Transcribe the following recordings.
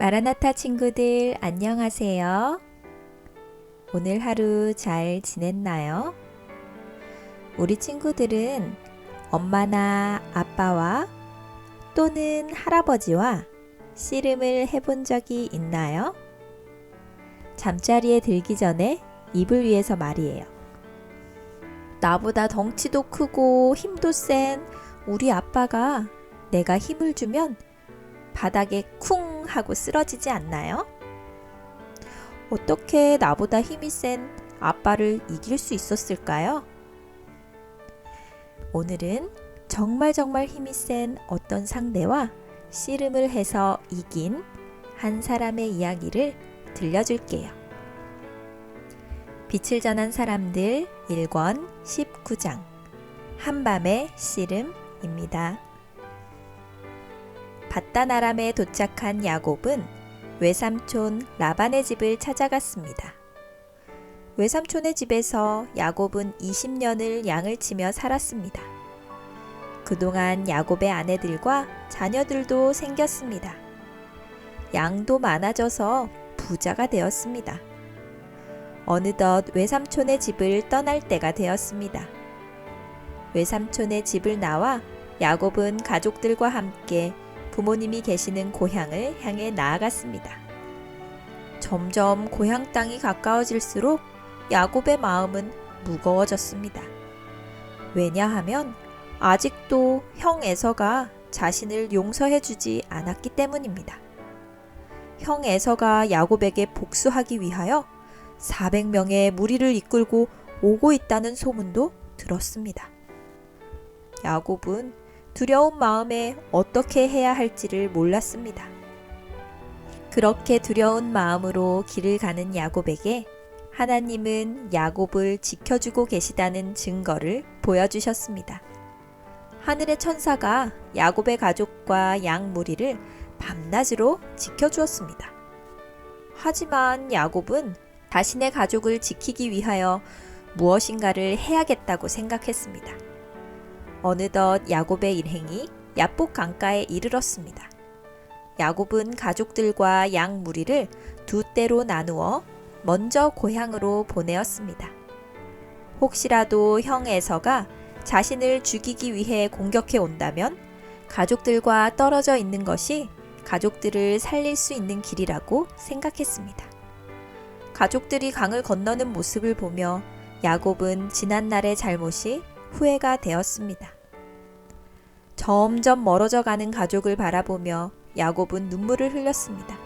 마라나타 친구들 안녕하세요. 오늘 하루 잘 지냈나요? 우리 친구들은 엄마나 아빠와 또는 할아버지와 씨름을 해본 적이 있나요? 잠자리에 들기 전에 이불 위에서 말이에요. 나보다 덩치도 크고 힘도 센 우리 아빠가 내가 힘을 주면 바닥에 쿵 하고 쓰러지지 않나요? 어떻게 나보다 힘이 센 아빠를 이길 수 있었을까요? 오늘은 정말 힘이 센 어떤 상대와 씨름을 해서 이긴 한 사람의 이야기를 들려줄게요. 빛을 전한 사람들 1권 19장 한밤의 씨름입니다. 밧단 아람에 도착한 야곱은 외삼촌 라반의 집을 찾아갔습니다. 외삼촌의 집에서 야곱은 20년을 양을 치며 살았습니다. 그동안 야곱의 아내들과 자녀들도 생겼습니다. 양도 많아져서 부자가 되었습니다. 어느덧 외삼촌의 집을 떠날 때가 되었습니다. 외삼촌의 집을 나와 야곱은 가족들과 함께 부모님이 계시는 고향을 향해 나아갔습니다. 점점 고향 땅이 가까워질수록 야곱의 마음은 무거워졌습니다. 왜냐하면 아직도 형 에서가 자신을 용서해주지 않았기 때문입니다. 형 에서가 야곱에게 복수하기 위하여 400명의 무리를 이끌고 오고 있다는 소문도 들었습니다. 야곱은 두려운 마음에 어떻게 해야 할지를 몰랐습니다. 그렇게 두려운 마음으로 길을 가는 야곱에게 하나님은 야곱을 지켜주고 계시다는 증거를 보여주셨습니다. 하늘의 천사가 야곱의 가족과 양 무리를 밤낮으로 지켜주었습니다. 하지만 야곱은 자신의 가족을 지키기 위하여 무엇인가를 해야겠다고 생각했습니다. 어느덧 야곱의 일행이 야복 강가에 이르렀습니다. 야곱은 가족들과 양 무리를 두 떼로 나누어 먼저 고향으로 보내었습니다. 혹시라도 형 에서가 자신을 죽이기 위해 공격해 온다면 가족들과 떨어져 있는 것이 가족들을 살릴 수 있는 길이라고 생각했습니다. 가족들이 강을 건너는 모습을 보며 야곱은 지난날의 잘못이 후회가 되었습니다. 점점 멀어져 가는 가족을 바라보며 야곱은 눈물을 흘렸습니다.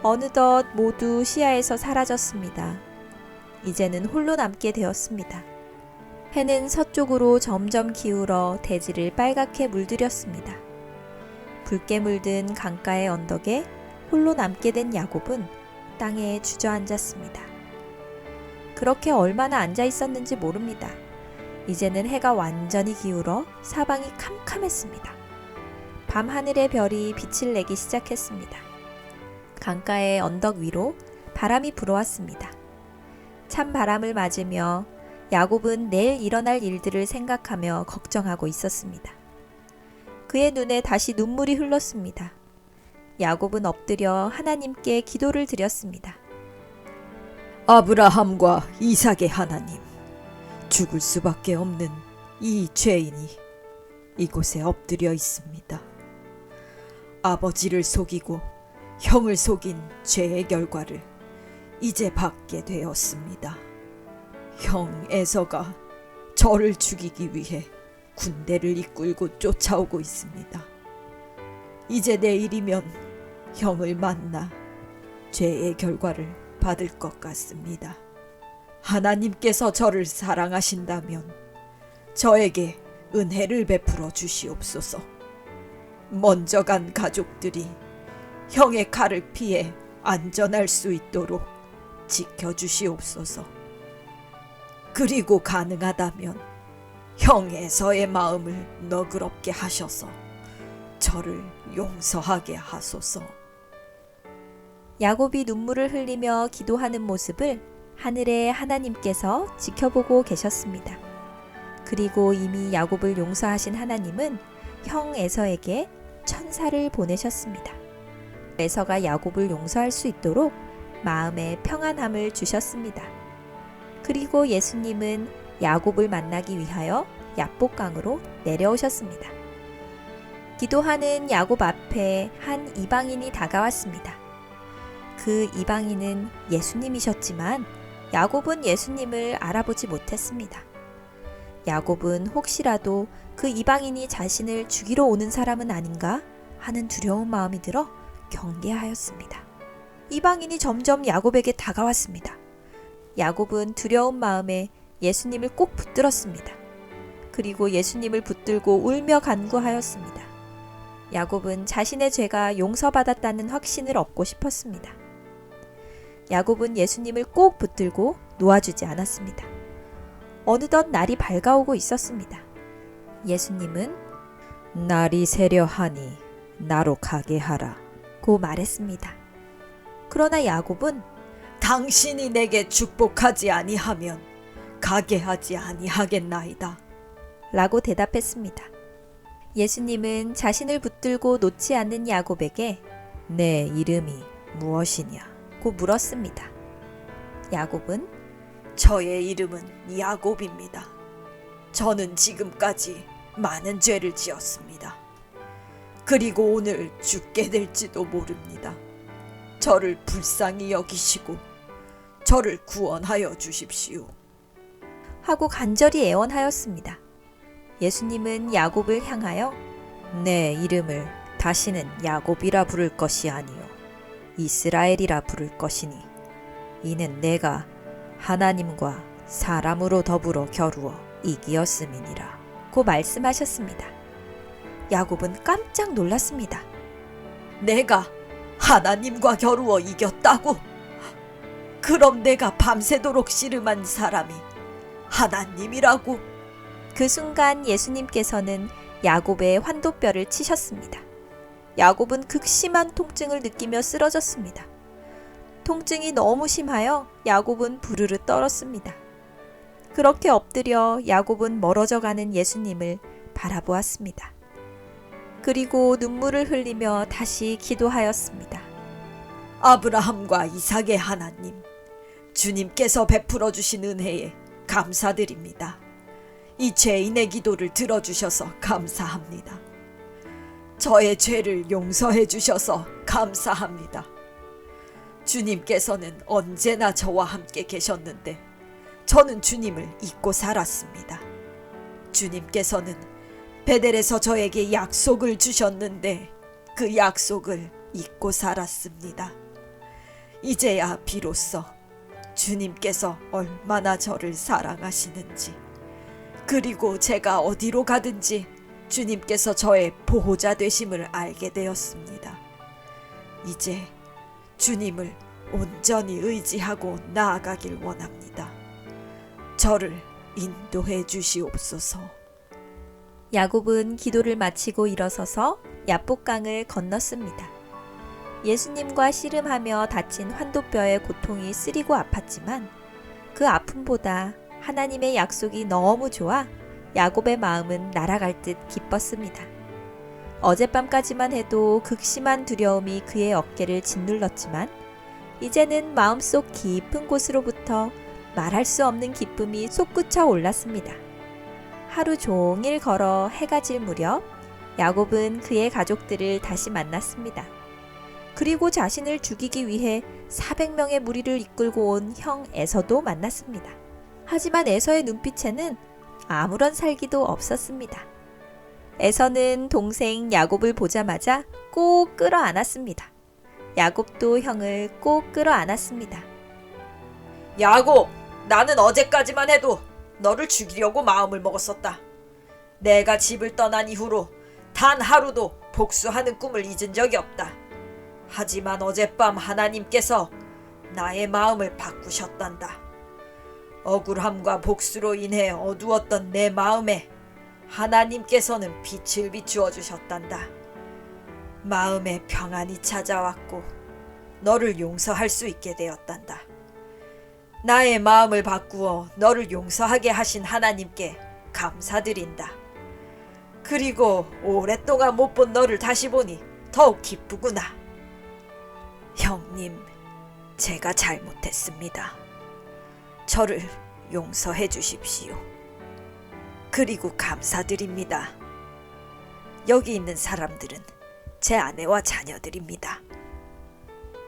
어느덧 모두 시야에서 사라졌습니다. 이제는 홀로 남게 되었습니다. 해는 서쪽으로 점점 기울어 대지를 빨갛게 물들였습니다. 붉게 물든 강가의 언덕에 홀로 남게 된 야곱은 땅에 주저앉았습니다. 그렇게 얼마나 앉아 있었는지 모릅니다. 이제는 해가 완전히 기울어 사방이 캄캄했습니다. 밤하늘의 별이 빛을 내기 시작했습니다. 강가의 언덕 위로 바람이 불어왔습니다. 찬 바람을 맞으며 야곱은 내일 일어날 일들을 생각하며 걱정하고 있었습니다. 그의 눈에 다시 눈물이 흘렀습니다. 야곱은 엎드려 하나님께 기도를 드렸습니다. 아브라함과 이삭의 하나님, 죽을 수밖에 없는 이 죄인이 이곳에 엎드려 있습니다. 아버지를 속이고 형을 속인 죄의 결과를 이제 받게 되었습니다. 형 에서가 저를 죽이기 위해 군대를 이끌고 쫓아오고 있습니다. 이제 내일이면 형을 만나 죄의 결과를 받을 것 같습니다. 하나님께서 저를 사랑하신다면 저에게 은혜를 베풀어 주시옵소서. 먼저 간 가족들이 형의 칼을 피해 안전할 수 있도록 지켜주시옵소서. 그리고 가능하다면 형 에서의 마음을 너그럽게 하셔서 저를 용서하게 하소서. 야곱이 눈물을 흘리며 기도하는 모습을 하늘의 하나님께서 지켜보고 계셨습니다. 그리고 이미 야곱을 용서하신 하나님은 형 에서에게 천사를 보내셨습니다. 에서가 야곱을 용서할 수 있도록 마음의 평안함을 주셨습니다. 그리고 예수님은 야곱을 만나기 위하여 야복강으로 내려오셨습니다. 기도하는 야곱 앞에 한 이방인이 다가왔습니다. 그 이방인은 예수님이셨지만 야곱은 예수님을 알아보지 못했습니다. 야곱은 혹시라도 그 이방인이 자신을 죽이러 오는 사람은 아닌가 하는 두려운 마음이 들어 경계하였습니다. 이방인이 점점 야곱에게 다가왔습니다. 야곱은 두려운 마음에 예수님을 꼭 붙들었습니다. 그리고 예수님을 붙들고 울며 간구하였습니다. 야곱은 자신의 죄가 용서받았다는 확신을 얻고 싶었습니다. 야곱은 예수님을 꼭 붙들고 놓아주지 않았습니다. 어느덧 날이 밝아오고 있었습니다. 예수님은 날이 새려하니 나로 가게 하라 고 말했습니다. 그러나 야곱은 당신이 내게 축복하지 아니하면 가게 하지 아니하겠나이다 라고 대답했습니다. 예수님은 자신을 붙들고 놓지 않는 야곱에게 내 이름이 무엇이냐 고 물었습니다. 야곱은 저의 이름은 야곱입니다. 저는 지금까지 많은 죄를 지었습니다. 그리고 오늘 죽게 될지도 모릅니다. 저를 불쌍히 여기시고 저를 구원하여 주십시오. 하고 간절히 애원하였습니다. 예수님은 야곱을 향하여 내 이름을 다시는 야곱이라 부를 것이 아니요 이스라엘이라 부를 것이니 이는 내가 하나님과 사람으로 더불어 겨루어 이기었음이니라 고 말씀하셨습니다. 야곱은 깜짝 놀랐습니다. 내가 하나님과 겨루어 이겼다고? 그럼 내가 밤새도록 씨름한 사람이 하나님이라고? 그 순간 예수님께서는 야곱의 환도뼈를 치셨습니다. 야곱은 극심한 통증을 느끼며 쓰러졌습니다. 통증이 너무 심하여 야곱은 부르르 떨었습니다. 그렇게 엎드려 야곱은 멀어져 가는 예수님을 바라보았습니다. 그리고 눈물을 흘리며 다시 기도하였습니다. 아브라함과 이삭의 하나님, 주님께서 베풀어 주신 은혜에 감사드립니다. 이 죄인의 기도를 들어주셔서 감사합니다. 저의 죄를 용서해 주셔서 감사합니다. 주님께서는 언제나 저와 함께 계셨는데 저는 주님을 잊고 살았습니다. 주님께서는 베델에서 저에게 약속을 주셨는데 그 약속을 잊고 살았습니다. 이제야 비로소 주님께서 얼마나 저를 사랑하시는지, 그리고 제가 어디로 가든지 주님께서 저의 보호자 되심을 알게 되었습니다. 이제 주님을 온전히 의지하고 나아가길 원합니다. 저를 인도해 주시옵소서. 야곱은 기도를 마치고 일어서서 야복강을 건넜습니다. 예수님과 씨름하며 다친 환도뼈의 고통이 쓰리고 아팠지만 그 아픔보다 하나님의 약속이 너무 좋아 야곱의 마음은 날아갈 듯 기뻤습니다. 어젯밤까지만 해도 극심한 두려움이 그의 어깨를 짓눌렀지만 이제는 마음속 깊은 곳으로부터 말할 수 없는 기쁨이 솟구쳐 올랐습니다. 하루 종일 걸어 해가 질 무렵 야곱은 그의 가족들을 다시 만났습니다. 그리고 자신을 죽이기 위해 400명의 무리를 이끌고 온 형 에서도 만났습니다. 하지만 에서의 눈빛에는 아무런 살기도 없었습니다. 에서는 동생 야곱을 보자마자 꼭 끌어안았습니다. 야곱도 형을 꼭 끌어안았습니다. 야곱, 나는 어제까지만 해도 너를 죽이려고 마음을 먹었었다. 내가 집을 떠난 이후로 단 하루도 복수하는 꿈을 잊은 적이 없다. 하지만 어젯밤 하나님께서 나의 마음을 바꾸셨단다. 억울함과 복수로 인해 어두웠던 내 마음에 하나님께서는 빛을 비추어 주셨단다. 마음에 평안이 찾아왔고 너를 용서할 수 있게 되었단다. 나의 마음을 바꾸어 너를 용서하게 하신 하나님께 감사드린다. 그리고 오랫동안 못 본 너를 다시 보니 더욱 기쁘구나. 형님, 제가 잘못했습니다. 저를 용서해 주십시오. 그리고 감사드립니다. 여기 있는 사람들은 제 아내와 자녀들입니다.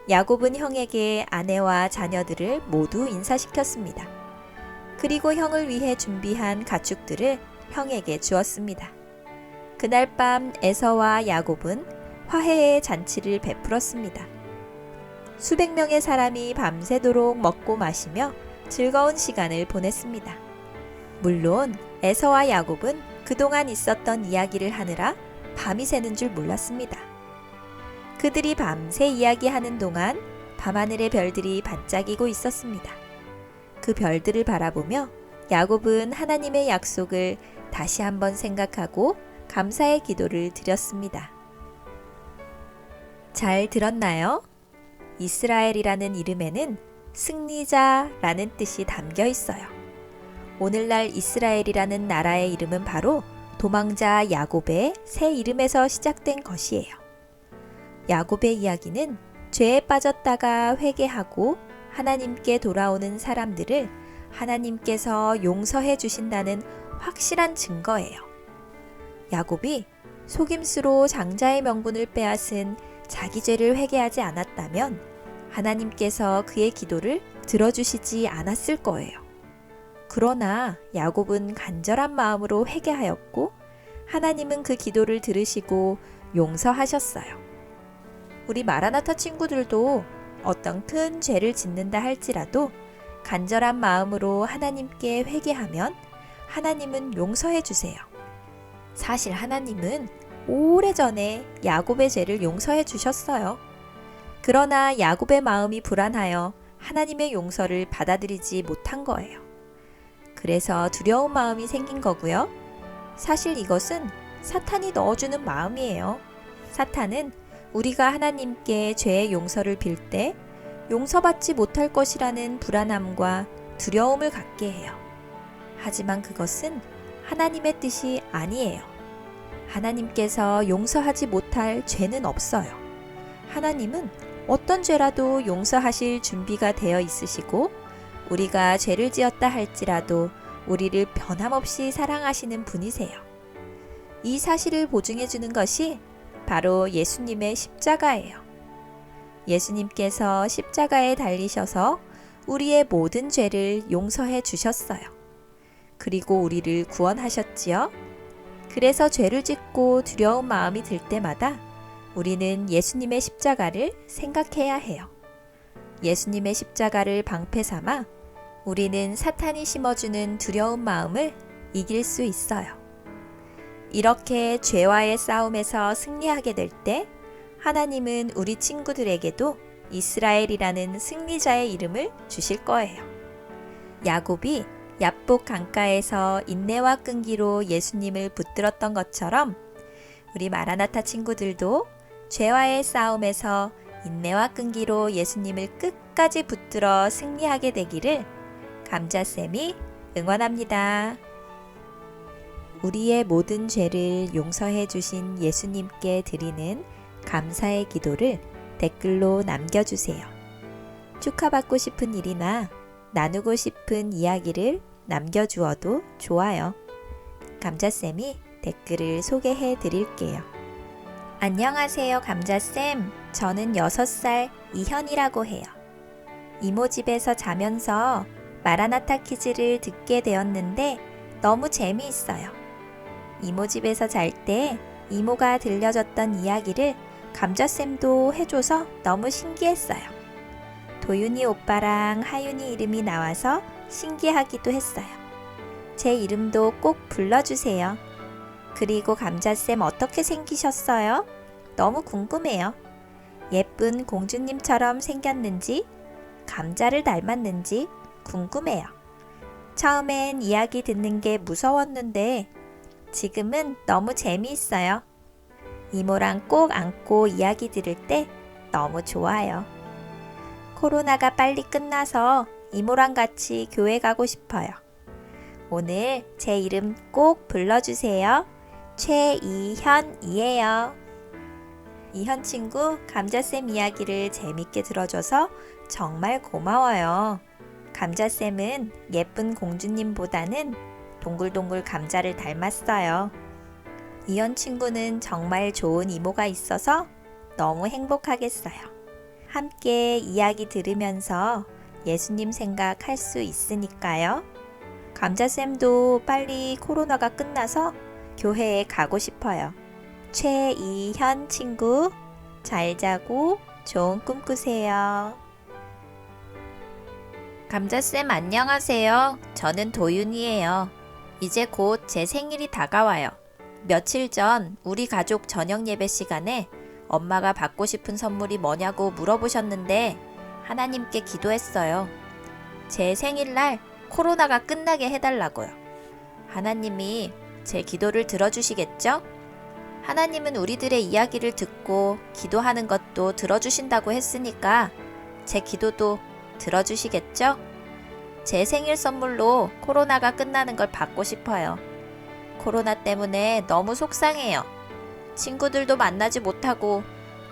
야곱은 형에게 아내와 자녀들을 모두 인사시켰습니다. 그리고 형을 위해 준비한 가축들을 형에게 주었습니다. 그날 밤 에서와 야곱은 화해의 잔치를 베풀었습니다. 수백 명의 사람이 밤새도록 먹고 마시며 즐거운 시간을 보냈습니다. 물론 에서와 야곱은 그동안 있었던 이야기를 하느라 밤이 새는 줄 몰랐습니다. 그들이 밤새 이야기하는 동안 밤하늘의 별들이 반짝이고 있었습니다. 그 별들을 바라보며 야곱은 하나님의 약속을 다시 한번 생각하고 감사의 기도를 드렸습니다. 잘 들었나요? 이스라엘이라는 이름에는 승리자라는 뜻이 담겨 있어요. 오늘날 이스라엘이라는 나라의 이름은 바로 도망자 야곱의 새 이름에서 시작된 것이에요. 야곱의 이야기는 죄에 빠졌다가 회개하고 하나님께 돌아오는 사람들을 하나님께서 용서해 주신다는 확실한 증거예요. 야곱이 속임수로 장자의 명분을 빼앗은 자기 죄를 회개하지 않았다면 하나님께서 그의 기도를 들어주시지 않았을 거예요. 그러나 야곱은 간절한 마음으로 회개하였고 하나님은 그 기도를 들으시고 용서하셨어요. 우리 마라나타 친구들도 어떤 큰 죄를 짓는다 할지라도 간절한 마음으로 하나님께 회개하면 하나님은 용서해 주세요. 사실 하나님은 오래전에 야곱의 죄를 용서해 주셨어요. 그러나 야곱의 마음이 불안하여 하나님의 용서를 받아들이지 못한 거예요. 그래서 두려운 마음이 생긴 거고요. 사실 이것은 사탄이 넣어주는 마음이에요. 사탄은 우리가 하나님께 죄의 용서를 빌 때 용서받지 못할 것이라는 불안함과 두려움을 갖게 해요. 하지만 그것은 하나님의 뜻이 아니에요. 하나님께서 용서하지 못할 죄는 없어요. 하나님은 어떤 죄라도 용서하실 준비가 되어 있으시고 우리가 죄를 지었다 할지라도 우리를 변함없이 사랑하시는 분이세요. 이 사실을 보증해 주는 것이 바로 예수님의 십자가예요. 예수님께서 십자가에 달리셔서 우리의 모든 죄를 용서해 주셨어요. 그리고 우리를 구원하셨지요. 그래서 죄를 짓고 두려운 마음이 들 때마다 우리는 예수님의 십자가를 생각해야 해요. 예수님의 십자가를 방패 삼아 우리는 사탄이 심어주는 두려운 마음을 이길 수 있어요. 이렇게 죄와의 싸움에서 승리하게 될 때 하나님은 우리 친구들에게도 이스라엘이라는 승리자의 이름을 주실 거예요. 야곱이 얍복 강가에서 인내와 끈기로 예수님을 붙들었던 것처럼 우리 마라나타 친구들도 죄와의 싸움에서 인내와 끈기로 예수님을 끝까지 붙들어 승리하게 되기를 감자쌤이 응원합니다. 우리의 모든 죄를 용서해 주신 예수님께 드리는 감사의 기도를 댓글로 남겨주세요. 축하받고 싶은 일이나 나누고 싶은 이야기를 남겨주어도 좋아요. 감자쌤이 댓글을 소개해 드릴게요. 안녕하세요, 감자쌤. 저는 6살 이현이라고 해요. 이모 집에서 자면서 마라나타 키즈를 듣게 되었는데 너무 재미있어요. 이모 집에서 잘 때 이모가 들려줬던 이야기를 감자쌤도 해줘서 너무 신기했어요. 도윤이 오빠랑 하윤이 이름이 나와서 신기하기도 했어요. 제 이름도 꼭 불러주세요. 그리고 감자쌤 어떻게 생기셨어요? 너무 궁금해요. 예쁜 공주님처럼 생겼는지, 감자를 닮았는지 궁금해요. 처음엔 이야기 듣는 게 무서웠는데 지금은 너무 재미있어요. 이모랑 꼭 안고 이야기 들을 때 너무 좋아요. 코로나가 빨리 끝나서 이모랑 같이 교회 가고 싶어요. 오늘 제 이름 꼭 불러주세요. 최이현이에요. 이현 친구, 감자쌤 이야기를 재밌게 들어줘서 정말 고마워요. 감자쌤은 예쁜 공주님보다는 동글동글 감자를 닮았어요. 이현 친구는 정말 좋은 이모가 있어서 너무 행복하겠어요. 함께 이야기 들으면서 예수님 생각할 수 있으니까요. 감자쌤도 빨리 코로나가 끝나서 교회에 가고 싶어요. 최이현 친구, 잘 자고 좋은 꿈 꾸세요. 감자쌤 안녕하세요. 저는 도윤이에요. 이제 곧 제 생일이 다가와요. 며칠 전 우리 가족 저녁 예배 시간에 엄마가 받고 싶은 선물이 뭐냐고 물어보셨는데 하나님께 기도했어요. 제 생일날 코로나가 끝나게 해달라고요. 하나님이 제 기도를 들어주시겠죠? 하나님은 우리들의 이야기를 듣고 기도하는 것도 들어주신다고 했으니까 제 기도도 들어주시겠죠? 제 생일 선물로 코로나가 끝나는 걸 받고 싶어요. 코로나 때문에 너무 속상해요. 친구들도 만나지 못하고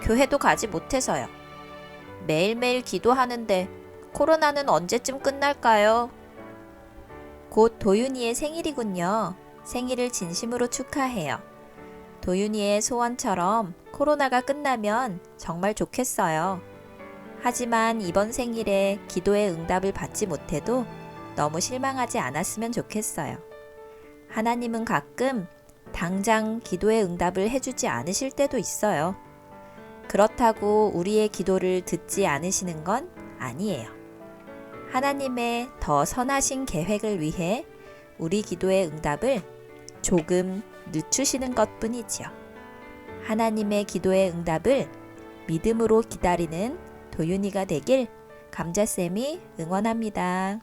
교회도 가지 못해서요. 매일매일 기도하는데 코로나는 언제쯤 끝날까요? 곧 도윤이의 생일이군요. 생일을 진심으로 축하해요. 도윤이의 소원처럼 코로나가 끝나면 정말 좋겠어요. 하지만 이번 생일에 기도의 응답을 받지 못해도 너무 실망하지 않았으면 좋겠어요. 하나님은 가끔 당장 기도의 응답을 해주지 않으실 때도 있어요. 그렇다고 우리의 기도를 듣지 않으시는 건 아니에요. 하나님의 더 선하신 계획을 위해 우리 기도의 응답을 조금 늦추시는 것뿐이지요. 하나님의 기도의 응답을 믿음으로 기다리는 도윤이가 되길 감자쌤이 응원합니다.